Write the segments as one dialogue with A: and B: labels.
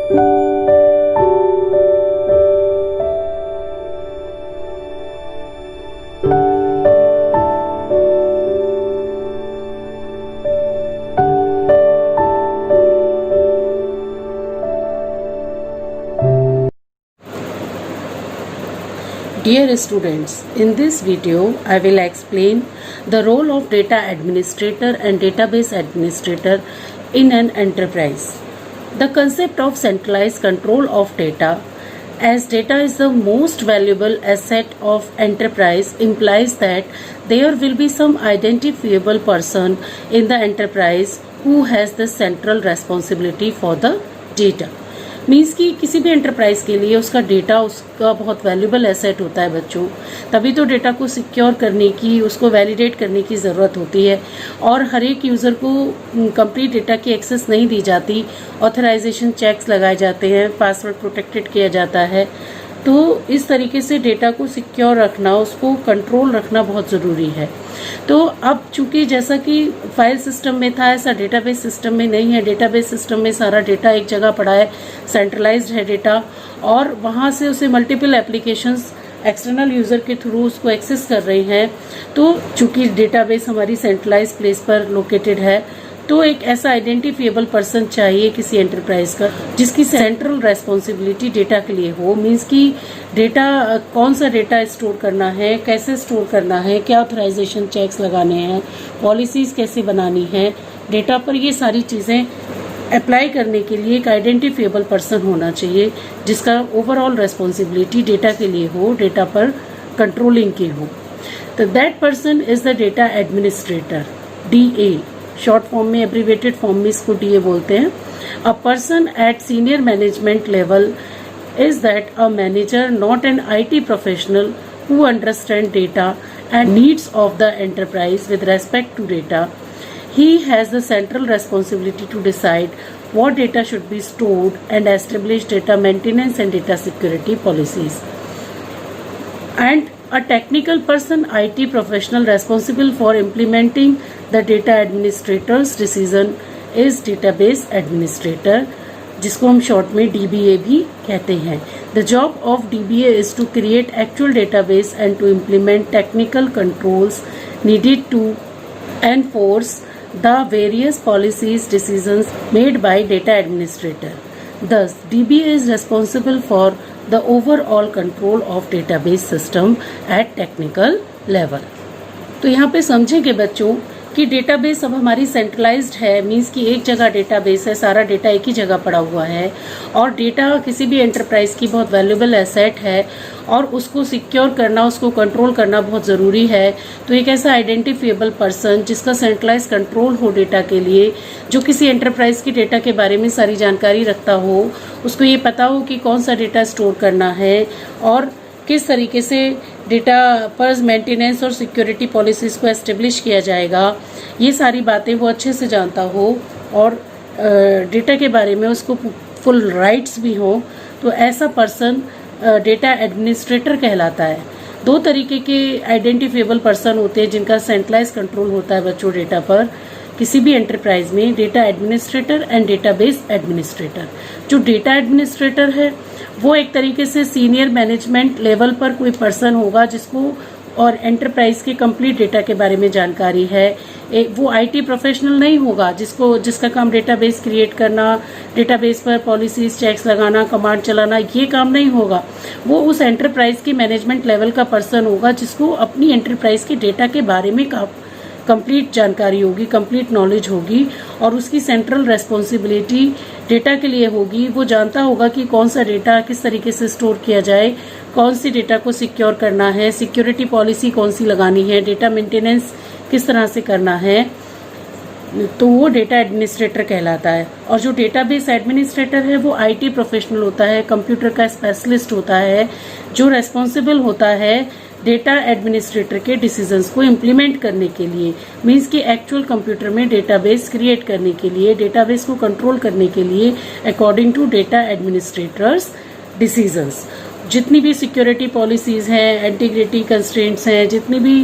A: Dear students, in this video I will explain the role of data administrator and database administrator in an enterprise. The concept of centralized control of data, as data is the most valuable asset of enterprise, implies that there will be some identifiable person in the enterprise who has the central responsibility for the data. Means कि किसी भी enterprise के लिए उसका data उसका बहुत valuable asset होता है बच्चों, तभी तो डेटा को सिक्योर करने की, उसको वैलिडेट करने की ज़रूरत होती है और हर एक यूज़र को कंप्लीट डेटा की एक्सेस नहीं दी जाती, ऑथराइजेशन चेक्स लगाए जाते हैं, पासवर्ड प्रोटेक्टेड किया जाता है। तो इस तरीके से डेटा को सिक्योर रखना, उसको कंट्रोल रखना बहुत ज़रूरी है। तो अब चूंकि जैसा कि फाइल सिस्टम में था, ऐसा डेटाबेस सिस्टम में नहीं है। डेटाबेस सिस्टम में सारा डेटा एक जगह पड़ा है, सेंट्रलाइज्ड है डेटा, और वहाँ से उसे मल्टीपल एप्लीकेशंस एक्सटर्नल यूज़र के थ्रू उसको एक्सेस कर रहे हैं। तो चूंकि डेटाबेस हमारी सेंट्रलाइज प्लेस पर लोकेटेड है, तो एक ऐसा आइडेंटिफिएबल पर्सन चाहिए किसी एंटरप्राइज का जिसकी सेंट्रल रेस्पॉन्सिबिलिटी डेटा के लिए हो। मीन्स कि डेटा, कौन सा डेटा स्टोर करना है, कैसे स्टोर करना है, क्या ऑथराइजेशन चेक्स लगाने हैं, पॉलिसीज कैसे बनानी है डेटा पर, ये सारी चीज़ें अप्लाई करने के लिए एक आइडेंटिफिएबल पर्सन होना चाहिए जिसका ओवरऑल रेस्पॉन्सिबिलिटी डेटा के लिए हो, डेटा पर कंट्रोलिंग की हो। तो that person is the data administrator, DA short form में, एब्रीवेटेड फॉर्म में इसको DA बोलते हैं। A person at senior management level is that a manager, not an IT professional who understands data and needs of the enterprise with respect to data. He has the central responsibility to decide what data should be stored and establish data maintenance and data security policies. And a technical person, IT professional responsible for implementing the data administrator's decision is database administrator, जिसको हम short में DBA भी कहते हैं। The job of DBA is to create actual database and to implement technical controls needed to enforce the various policies decisions made by data administrator. Thus, DBA is responsible for the overall control of database system at technical level. तो यहाँ पे समझेंगे बच्चों कि database अब हमारी centralised है, means कि एक जगह डेटाबेस है, सारा डेटा एक ही जगह पड़ा हुआ है, और डेटा किसी भी एंटरप्राइज की बहुत वैल्यूबल एसेट है और उसको सिक्योर करना, उसको कंट्रोल करना बहुत ज़रूरी है। तो एक ऐसा आइडेंटिफिएबल पर्सन जिसका सेंट्रलाइज कंट्रोल हो डेटा के लिए, जो किसी एंटरप्राइज की डेटा के बारे में सारी जानकारी रखता हो, उसको ये पता हो कि कौन सा डेटा स्टोर करना है और किस तरीके से डेटा पर मेंटेनेंस और सिक्योरिटी पॉलिसीज़ को एस्टेब्लिश किया जाएगा, ये सारी बातें वो अच्छे से जानता हो और डेटा के बारे में उसको फुल राइट्स भी हो, तो ऐसा पर्सन डेटा एडमिनिस्ट्रेटर कहलाता है। दो तरीके के आइडेंटिफिएबल पर्सन होते हैं जिनका सेंट्रलाइज कंट्रोल होता है बच्चों डेटा पर किसी भी एंटरप्राइज में, data administrator and database administrator. जो डेटा एडमिनिस्ट्रेटर है वो एक तरीके से सीनियर मैनेजमेंट लेवल पर कोई पर्सन होगा जिसको और एंटरप्राइज के कंप्लीट डेटा के बारे में जानकारी है। वो IT प्रोफेशनल नहीं होगा जिसका काम डेटाबेस क्रिएट करना, डेटाबेस पर पॉलिसीज चेक्स लगाना, कमांड चलाना, ये काम नहीं होगा। वो उस एंटरप्राइज के मैनेजमेंट लेवल का पर्सन होगा जिसको अपनी एंटरप्राइज के डेटा के बारे में कंप्लीट जानकारी होगी, कंप्लीट नॉलेज होगी और उसकी सेंट्रल रेस्पॉन्सिबिलिटी डेटा के लिए होगी। वो जानता होगा कि कौन सा डेटा किस तरीके से स्टोर किया जाए, कौन सी डेटा को सिक्योर करना है, सिक्योरिटी पॉलिसी कौन सी लगानी है, डेटा मेंटेनेंस किस तरह से करना है, तो वो डेटा एडमिनिस्ट्रेटर कहलाता है। और जो डेटाबेस एडमिनिस्ट्रेटर है वो IT प्रोफेशनल होता है, कंप्यूटर का स्पेशलिस्ट होता है, जो रेस्पॉन्सिबल होता है डेटा एडमिनिस्ट्रेटर के डिसीजंस को इम्प्लीमेंट करने के लिए, मीन्स कि एक्चुअल कंप्यूटर में डेटाबेस क्रिएट करने के लिए, डेटाबेस को कंट्रोल करने के लिए according to data administrators decisions. जितनी भी सिक्योरिटी पॉलिसीज़ हैं, इंटीग्रिटी कंस्ट्रेंट्स हैं, जितनी भी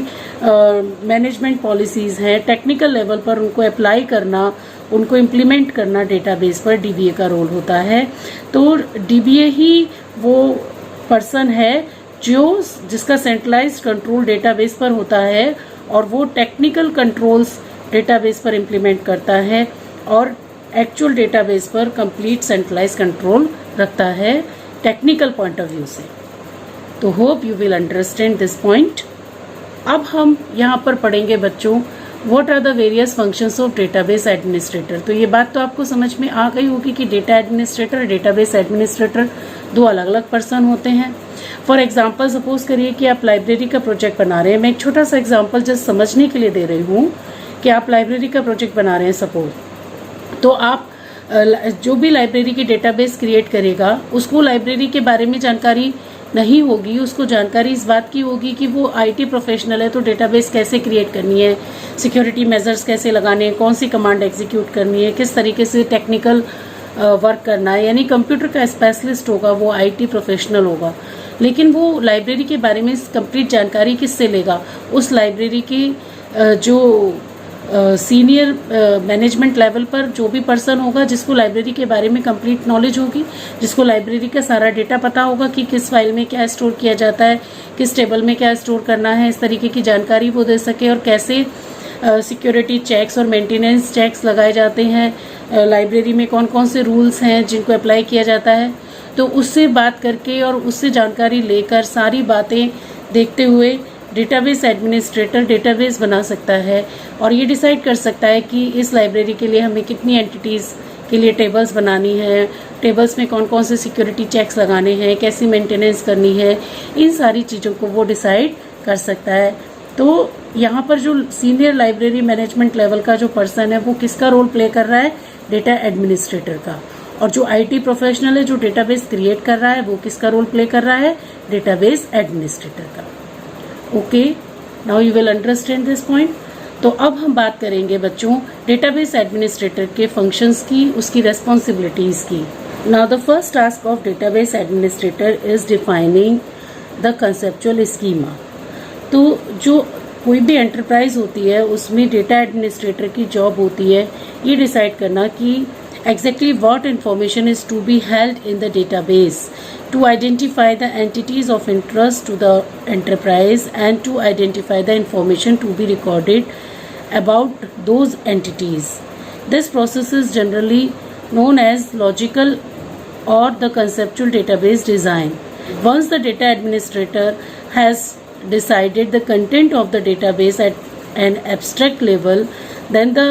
A: मैनेजमेंट पॉलिसीज़ हैं, टेक्निकल लेवल पर उनको अप्लाई करना, उनको इम्प्लीमेंट करना डेटाबेस पर डीबीए का रोल होता है। तो डीबीए ही वो पर्सन है जिसका सेंट्रलाइज्ड कंट्रोल डेटाबेस पर होता है और वो टेक्निकल कंट्रोल्स डेटाबेस पर इम्प्लीमेंट करता है और एक्चुअल डेटाबेस पर कंप्लीट सेंट्रलाइज्ड कंट्रोल रखता है टेक्निकल पॉइंट ऑफ व्यू से। तो hope you will understand this point. अब हम यहाँ पर पढ़ेंगे बच्चों what are the various functions of database administrator. तो ये बात तो आपको समझ में आ गई होगी कि डेटा एडमिनिस्ट्रेटर डेटाबेस एडमिनिस्ट्रेटर दो अलग अलग पर्सन होते हैं। फॉर एग्जाम्पल सपोज करिए कि आप लाइब्रेरी का प्रोजेक्ट बना रहे हैं। मैं एक छोटा सा एग्जाम्पल जस्ट समझने के लिए दे रही हूँ कि आप लाइब्रेरी का प्रोजेक्ट बना रहे हैं सपोज, तो आप जो भी लाइब्रेरी की डेटाबेस क्रिएट करेगा उसको लाइब्रेरी के बारे में जानकारी नहीं होगी, उसको जानकारी इस बात की होगी कि वो आईटी प्रोफेशनल है तो डेटाबेस कैसे क्रिएट करनी है, सिक्योरिटी मेजर्स कैसे लगाने हैं, कौन सी कमांड एग्जीक्यूट करनी है, किस तरीके से टेक्निकल वर्क करना है, यानी कंप्यूटर का स्पेशलिस्ट होगा, वो आईटी प्रोफेशनल होगा। लेकिन वो लाइब्रेरी के बारे में कंप्लीट जानकारी किससे लेगा? उस लाइब्रेरी की जो सीनियर मैनेजमेंट लेवल पर जो भी पर्सन होगा जिसको लाइब्रेरी के बारे में कंप्लीट नॉलेज होगी, जिसको लाइब्रेरी का सारा डेटा पता होगा कि किस फाइल में क्या स्टोर किया जाता है, किस टेबल में क्या स्टोर करना है, इस तरीके की जानकारी वो दे सके और कैसे सिक्योरिटी चेक्स और मेंटेनेंस चेक्स लगाए जाते हैं, लाइब्रेरी में कौन कौन से रूल्स हैं जिनको अप्लाई किया जाता है। तो उससे बात करके और उससे जानकारी लेकर सारी बातें देखते हुए डेटाबेस एडमिनिस्ट्रेटर डेटाबेस बना सकता है और ये डिसाइड कर सकता है कि इस लाइब्रेरी के लिए हमें कितनी एंटिटीज़ के लिए टेबल्स बनानी है, टेबल्स में कौन कौन से सिक्योरिटी चेक्स लगाने हैं, कैसी मेंटेनेंस करनी है, इन सारी चीज़ों को वो डिसाइड कर सकता है। तो यहाँ पर जो सीनियर लाइब्रेरी मैनेजमेंट लेवल का जो पर्सन है वो किसका रोल प्ले कर रहा है? डेटा एडमिनिस्ट्रेटर का। और जो आईटी प्रोफेशनल है जो डेटाबेस क्रिएट कर रहा है वो किसका रोल प्ले कर रहा है? डेटाबेस एडमिनिस्ट्रेटर का। Okay, now you will understand this point. तो अब हम बात करेंगे बच्चों डेटाबेस एडमिनिस्ट्रेटर के फंक्शंस की, उसकी रेस्पॉन्सिबिलिटीज की। Now the first task of database administrator is defining the conceptual schema. तो जो कोई भी एंटरप्राइज होती है उसमें डेटा एडमिनिस्ट्रेटर की जॉब होती है ये डिसाइड करना कि exactly what information is to be held in the database, to identify the entities of interest to the enterprise and to identify the information to be recorded about those entities. This process is generally known as logical or the conceptual database design. Once the data administrator has decided the content of the database at an abstract level, then the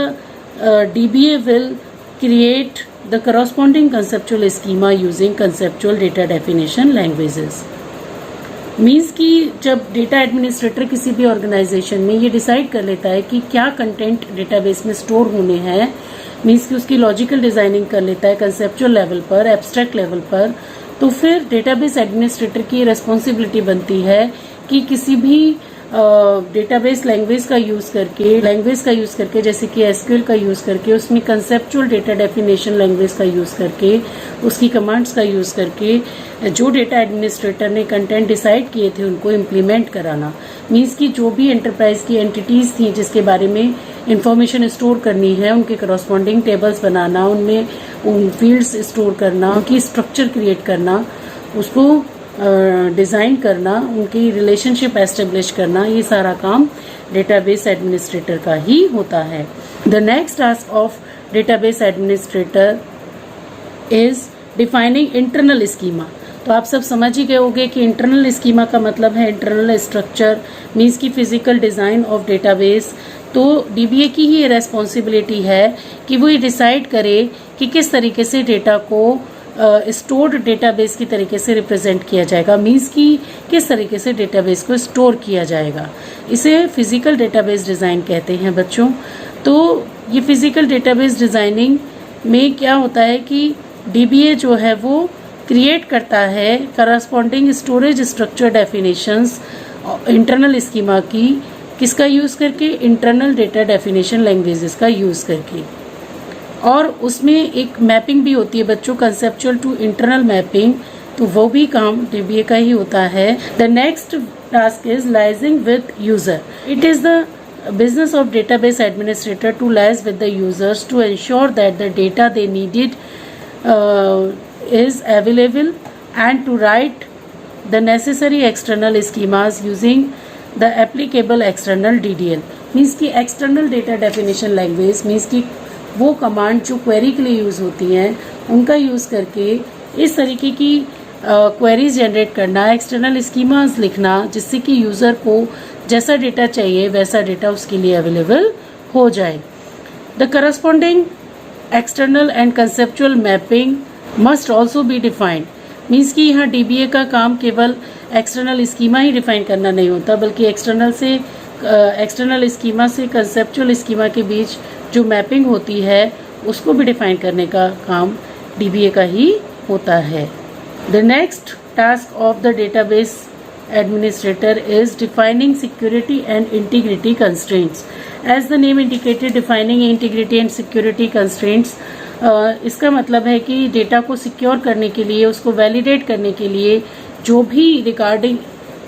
A: DBA will create the corresponding conceptual schema using conceptual data definition languages. Means कि जब data administrator किसी भी organisation में ये decide कर लेता है कि क्या कंटेंट डेटाबेस में स्टोर होने हैं, मीन्स कि उसकी लॉजिकल डिजाइनिंग कर लेता है कंसेप्चुअल लेवल पर, एब्स्ट्रैक्ट लेवल पर, तो फिर डेटाबेस एडमिनिस्ट्रेटर की रेस्पॉन्सिबिलिटी बनती है कि किसी भी डेटाबेस लैंग्वेज का यूज करके जैसे कि एसक्यूएल का यूज करके, उसमें कंसेप्चुअल डेटा डेफिनेशन लैंग्वेज का यूज करके, उसकी कमांड्स का यूज करके जो डेटा एडमिनिस्ट्रेटर ने कंटेंट डिसाइड किए थे उनको इम्प्लीमेंट कराना। मीन्स कि जो भी एंटरप्राइज की एंटिटीज थी जिसके बारे में इंफॉर्मेशन स्टोर करनी है उनके करस्पॉन्डिंग टेबल्स बनाना, उनमें उन फील्ड्स स्टोर करना, उनकी स्ट्रक्चर क्रिएट करना, उसको डिज़ाइन करना, उनकी रिलेशनशिप एस्टेब्लिश करना, ये सारा काम डेटाबेस एडमिनिस्ट्रेटर का ही होता है। The next task of database administrator is defining internal schema. तो आप सब समझ ही गए होंगे कि इंटरनल स्कीमा का मतलब है इंटरनल स्ट्रक्चर, मीन्स की फिजिकल डिज़ाइन ऑफ डेटाबेस। तो डीबीए की ही रेस्पॉन्सिबिलिटी है कि वो ये डिसाइड करे कि किस तरीके से डेटा को स्टोर्ड डेटाबेस की तरीके से रिप्रेजेंट किया जाएगा, मीन्स कि किस तरीके से डेटाबेस को स्टोर किया जाएगा। इसे फिजिकल डेटाबेस डिज़ाइन कहते हैं बच्चों। तो ये फिजिकल डेटाबेस डिज़ाइनिंग में क्या होता है कि डीबीए जो है वो क्रिएट करता है corresponding storage structure definitions internal schema की, किसका यूज़ करके? इंटरनल डेटा डेफिनेशन लैंग्वेजेस का यूज़ करके। और उसमें एक मैपिंग भी होती है बच्चों, कंसेप्चुअल टू इंटरनल मैपिंग, तो वो भी काम डीबीए का ही होता है। The next task is liaising with user. It is the business of database administrator to liaise with the users to ensure that the data they needed is available and to write the necessary external schemas using the applicable external DDL. Means की external data definition language means की वो command जो query के लिए use होती हैं उनका use करके इस तरीके की क्वेरीज जनरेट करना, एक्सटर्नल स्कीमास लिखना, जिससे कि यूज़र को जैसा डेटा चाहिए वैसा डेटा उसके लिए अवेलेबल हो जाए. The corresponding external and conceptual mapping must also be defined. Means कि यहाँ DBA का काम केवल एक्सटर्नल स्कीमा ही डिफाइन करना नहीं होता, बल्कि एक्सटर्नल स्कीमा से कंसेप्चुअल स्कीमा के बीच जो मैपिंग होती है उसको भी डिफाइन करने का काम DBA का ही होता है. The next task of the database administrator is defining security and integrity constraints. As the name indicated, defining integrity and security constraints इसका मतलब है कि डेटा को सिक्योर करने के लिए, उसको वैलिडेट करने के लिए जो भी रिगार्डिंग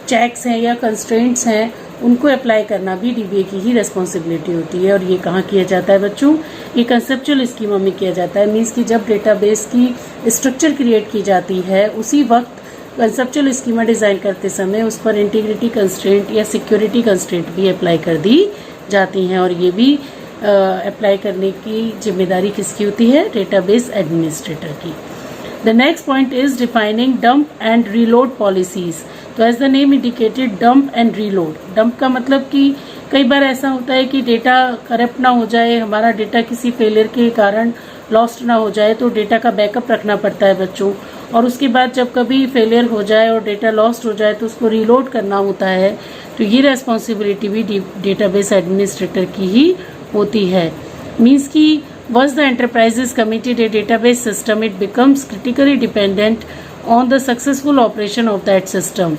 A: चेक्स हैं या कंस्ट्रेंट्स हैं उनको अप्लाई करना भी DBA की ही रेस्पॉन्सिबिलिटी होती है. और ये कहाँ किया जाता है बच्चों? ये कंसेप्चुअल स्कीमा में किया जाता है. मीन्स कि जब डेटाबेस की स्ट्रक्चर क्रिएट की जाती है उसी वक्त कंसेप्चुअल स्कीमा डिज़ाइन करते समय उस पर इंटीग्रिटी कंस्ट्रेंट या सिक्योरिटी कंस्ट्रेंट भी अप्लाई कर दी जाती हैं. और ये भी अप्लाई करने की जिम्मेदारी किसकी होती है? डेटाबेस एडमिनिस्ट्रेटर की. The next point is defining dump and reload policies. तो as the name indicated dump and reload. Dump का मतलब कि कई बार ऐसा होता है कि डेटा करप्ट ना हो जाए, हमारा डेटा किसी फेलियर के कारण लॉस्ट ना हो जाए, तो डेटा का बैकअप रखना पड़ता है बच्चों. और उसके बाद जब कभी फेलियर हो जाए और डेटा लॉस्ट हो जाए तो उसको रीलोड करना होता है. तो ये रेस्पॉन्सिबिलिटी भी डेटाबेस एडमिनिस्ट्रेटर की ही होती है. मीन्स कि once the enterprise is committed a database system, it becomes critically dependent on the successful operation of that system.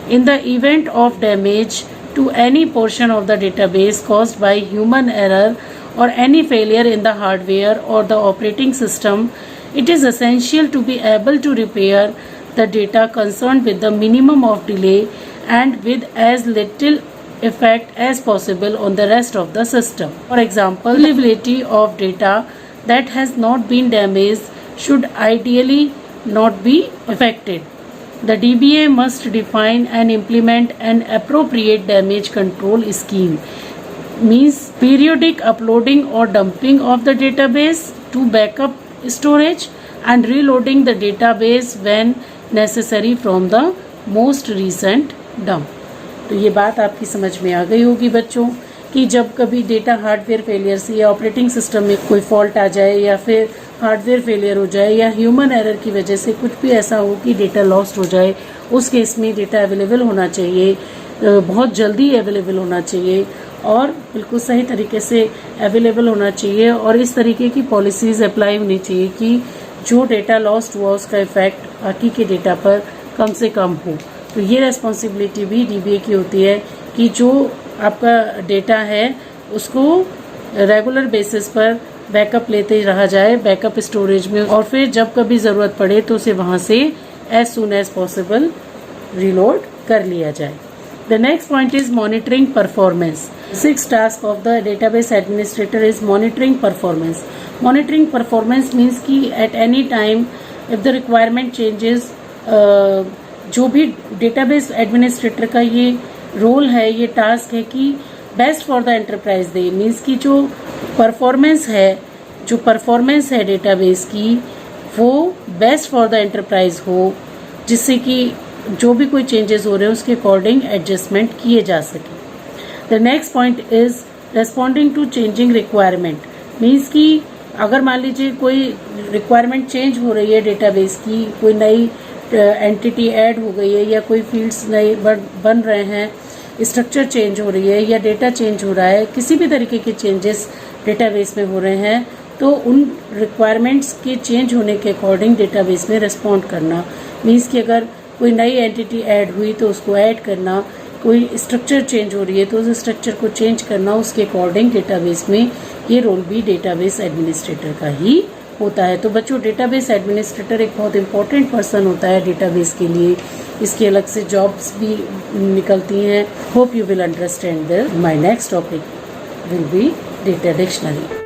A: In the event of damage to any portion of the database caused by human error or any failure in the hardware or the operating system, it is essential to be able to repair the data concerned with the minimum of delay and with as little effect as possible on the rest of the system. For example, availability of data that has not been damaged should ideally not be affected. The DBA must define and implement an appropriate damage control scheme. Means periodic uploading or dumping of the database to backup storage and reloading the database when necessary from the most recent dump. तो ये बात आपकी समझ में आ गई होगी बच्चों कि जब कभी डेटा हार्डवेयर फेलियर से या ऑपरेटिंग सिस्टम में कोई फॉल्ट आ जाए या फिर हार्डवेयर फेलियर हो जाए या ह्यूमन एरर की वजह से कुछ भी ऐसा हो कि डेटा लॉस्ट हो जाए, उस केस में डेटा अवेलेबल होना चाहिए, बहुत जल्दी अवेलेबल होना चाहिए और बिल्कुल सही तरीके से अवेलेबल होना चाहिए. और इस तरीके की पॉलिसीज़ अप्लाई होनी चाहिए कि जो डेटा लॉस्ट हुआ उसका इफेक्ट बाकी के डेटा पर कम से कम हो. तो ये रेस्पॉन्सिबिलिटी भी DBA की होती है कि जो आपका डेटा है उसको रेगुलर बेसिस पर बैकअप लेते रहा जाए बैकअप स्टोरेज में, और फिर जब कभी ज़रूरत पड़े तो उसे वहाँ से as soon as possible reload कर लिया जाए. The next point is monitoring performance. Six task of the database administrator is monitoring performance. Monitoring performance means कि at any time if the requirement changes, जो भी डेटाबेस एडमिनिस्ट्रेटर का ये role है, ये टास्क है कि best for the enterprise they. Means की जो परफॉर्मेंस है डेटाबेस की वो बेस्ट फॉर द एंटरप्राइज हो, जिससे कि जो भी कोई चेंजेस हो रहे हैं उसके अकॉर्डिंग एडजस्टमेंट किए जा सके. The next point is responding to changing requirement. Means कि अगर मान लीजिए कोई रिक्वायरमेंट चेंज हो रही है डेटाबेस की, कोई नई एंटिटी ऐड हो गई है या कोई फील्ड्स नए बन रहे हैं, स्ट्रक्चर चेंज हो रही है या डेटा चेंज हो रहा है, किसी भी तरीके के चेंजेस डेटाबेस में हो रहे हैं, तो उन रिक्वायरमेंट्स के चेंज होने के अकॉर्डिंग डेटाबेस में रिस्पॉन्ड करना. मीन्स कि अगर कोई नई एंटिटी ऐड हुई तो उसको ऐड करना, कोई स्ट्रक्चर चेंज हो रही है तो उस स्ट्रक्चर को चेंज करना, उसके अकॉर्डिंग डेटाबेस में ये रोल भी डेटाबेस एडमिनिस्ट्रेटर का ही होता है. तो बच्चों, डेटाबेस एडमिनिस्ट्रेटर एक बहुत इंपॉर्टेंट पर्सन होता है डेटाबेस के लिए. इसकी अलग से जॉब्स भी निकलती हैं. Hope you will understand my next topic. will be data dictionary.